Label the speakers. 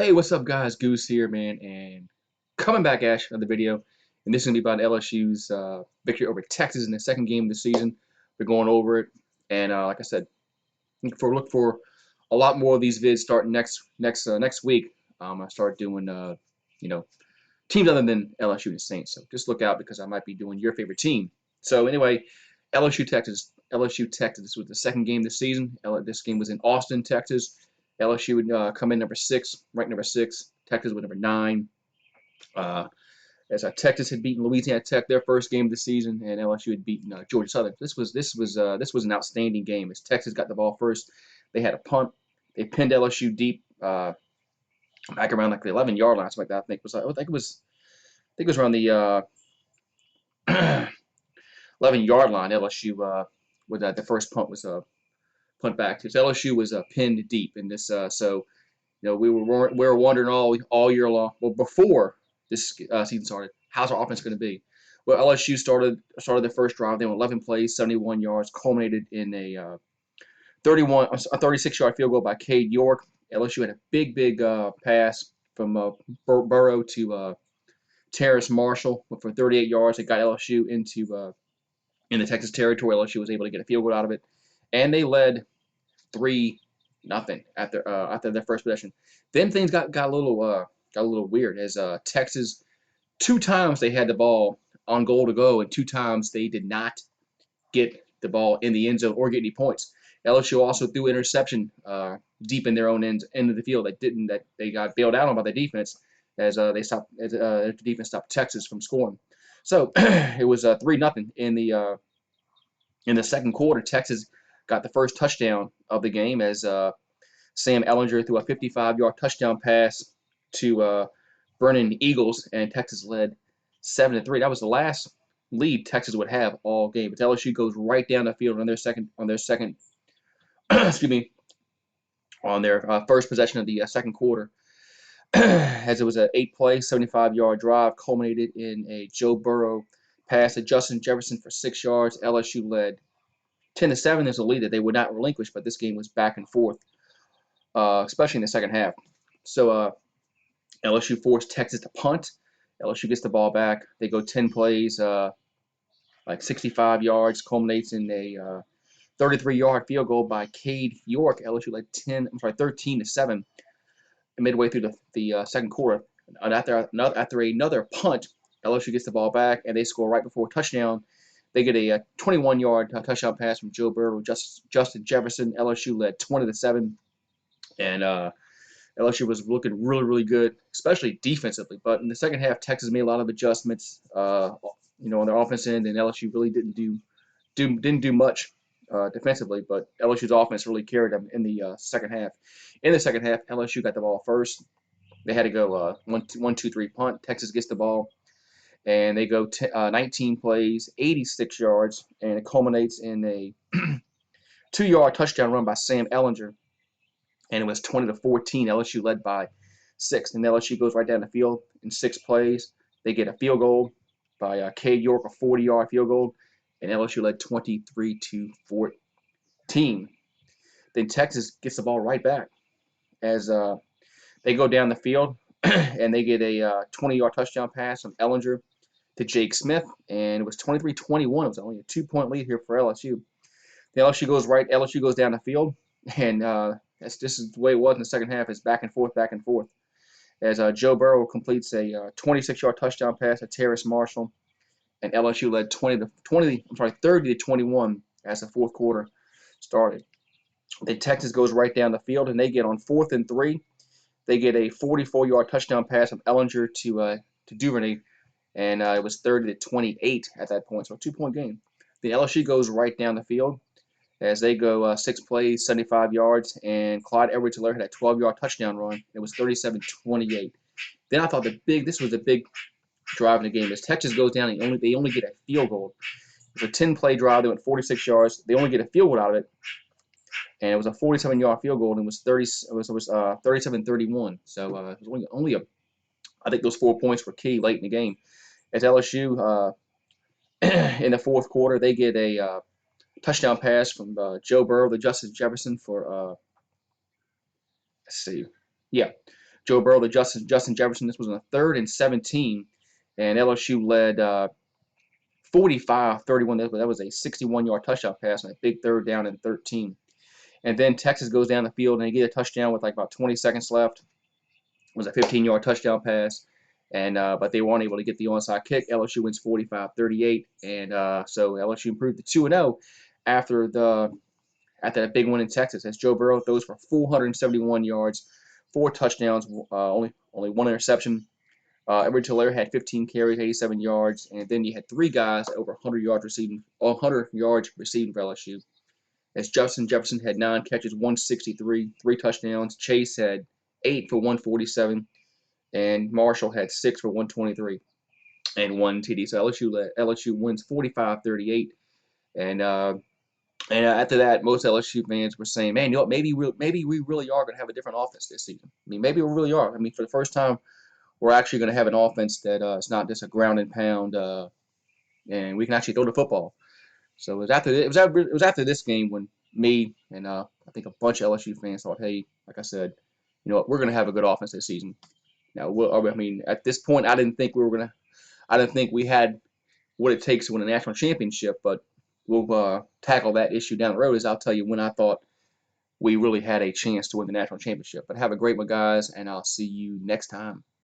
Speaker 1: Hey, what's up, guys? Goose here, man, and coming back at you another video. And this is gonna be about LSU's victory over Texas in the second game of the season. We're going over it, and like I said, look for a lot more of these vids starting next week. I start doing you know teams other than LSU and the Saints. So just look out because I might be doing your favorite team. So anyway, LSU Texas. This was the second game this season. This game was in Austin, Texas. LSU would come in number six, ranked number six. Texas was number nine. Uh, Texas had beaten Louisiana Tech their first game of the season, and LSU had beaten Georgia Southern. This was an outstanding game as Texas got the ball first. They had a punt. They pinned LSU deep back around like the 11-yard line, something like that. I think it was around the 11-yard line. LSU with the first punt was punt back. Because LSU was pinned deep in this, so we were wondering all year long. Well, before this season started, how's our offense going to be? Well, LSU started their first drive. They went 11 plays, 71 yards, culminated in a 36-yard field goal by Cade York. LSU had a big pass from Burrow to Terrace Marshall for 38 yards. It got LSU into in the Texas territory. LSU was able to get a field goal out of it, and they led 3-0 after their first possession. Then things got a little weird as Texas, two times they had the ball on goal to go, and two times they did not get the ball in the end zone or get any points. LSU also threw an interception deep in their own end of the field that they got bailed out on by the defense as the defense stopped Texas from scoring. So it was 3-0 in the second quarter. Texas got the first touchdown of the game as Sam Ehlinger threw a 55-yard touchdown pass to Vernon Eagles, and Texas led 7-3. That was the last lead Texas would have all game. But LSU goes right down the field on their second excuse me, on their first possession of the second quarter, as it was an 8-play, 75-yard drive, culminated in a Joe Burrow pass to Justin Jefferson for 6 yards. LSU led 10-7. There's a lead that they would not relinquish, but this game was back and forth, especially in the second half. So LSU forced Texas to punt. LSU gets the ball back. They go 10 plays, like 65 yards, culminates in a 33-yard field goal by Cade York. LSU led 13-7 midway through the second quarter. And after another punt, LSU gets the ball back and they score right before touchdown. They get a 21-yard touchdown pass from Joe Burrow, Justin Jefferson. LSU led 20-7, and LSU was looking really good, especially defensively. But in the second half, Texas made a lot of adjustments, on their offense end, and LSU really didn't do much defensively. But LSU's offense really carried them in the second half. In the second half, LSU got the ball first. They had to go 1-2-3 punt. Texas gets the ball, and they go 19 plays, 86 yards, and it culminates in a 2-yard touchdown run by Sam Ehlinger, and it was 20-14. LSU led by 6, and LSU goes right down the field in 6 plays. They get a field goal by Cade York, a 40-yard field goal, and LSU led 23-14. Then Texas gets the ball right back as they go down the field, and they get a 20-yard touchdown pass from Ehlinger to Jake Smith, and it was 23-21. It was only a 2-point lead here for LSU. The LSU goes down the field, and this is the way it was in the second half. It's back and forth, as Joe Burrow completes a 26-yard touchdown pass to Terrace Marshall, and LSU led 30-21 as the fourth quarter started. Then Texas goes right down the field, and they get on 4th and 3. They get a 44-yard touchdown pass from Ehlinger to Duvernay, and it was 30-28 at that point, so a 2-point game. The LSU goes right down the field as they go 6 plays, 75 yards, and Clyde Edwards-Helaire had a 12-yard touchdown run. It was 37-28. Then I thought this was the big drive in the game as Texas goes down and they only get a field goal. It was a 10-play drive. They went 46 yards. They only get a field goal out of it, and it was a 47-yard field goal, and it was 37-31. So it was only I think those 4 points were key late in the game. As LSU in the fourth quarter, they get a touchdown pass from Joe Burrow to Justin Jefferson for let's see, yeah, Joe Burrow to Justin Jefferson. This was on a 3rd and 17, and LSU led 45-31. That was a 61-yard touchdown pass on a big 3rd down and 13. And then Texas goes down the field and they get a touchdown with like about 20 seconds left. It was a 15-yard touchdown pass, and but they weren't able to get the onside kick. LSU wins 45-38, and so LSU improved to 2-0 after that big win in Texas, as Joe Burrow throws for 471 yards, 4 touchdowns, only 1 interception. Edward Hilaire had 15 carries, 87 yards, and then you had 3 guys over 100 yards receiving for LSU. As Justin Jefferson had 9 catches, 163, 3 touchdowns. Chase had 8 for 147, and Marshall had 6 for 123 and 1 TD. So LSU wins 45-38, and after that, most LSU fans were saying, "Man, you know what? Maybe we really are going to have a different offense this season. I mean, maybe we really are. I mean, for the first time, we're actually going to have an offense that it's not just a ground and pound, and we can actually throw the football." So it was after this game when me and I think a bunch of LSU fans thought, "Hey, like I said, you know what? We're going to have a good offense this season." Now, I mean, at this point, I didn't think we had what it takes to win a national championship, but we'll tackle that issue down the road. As I'll tell you when I thought we really had a chance to win the national championship. But have a great one, guys, and I'll see you next time.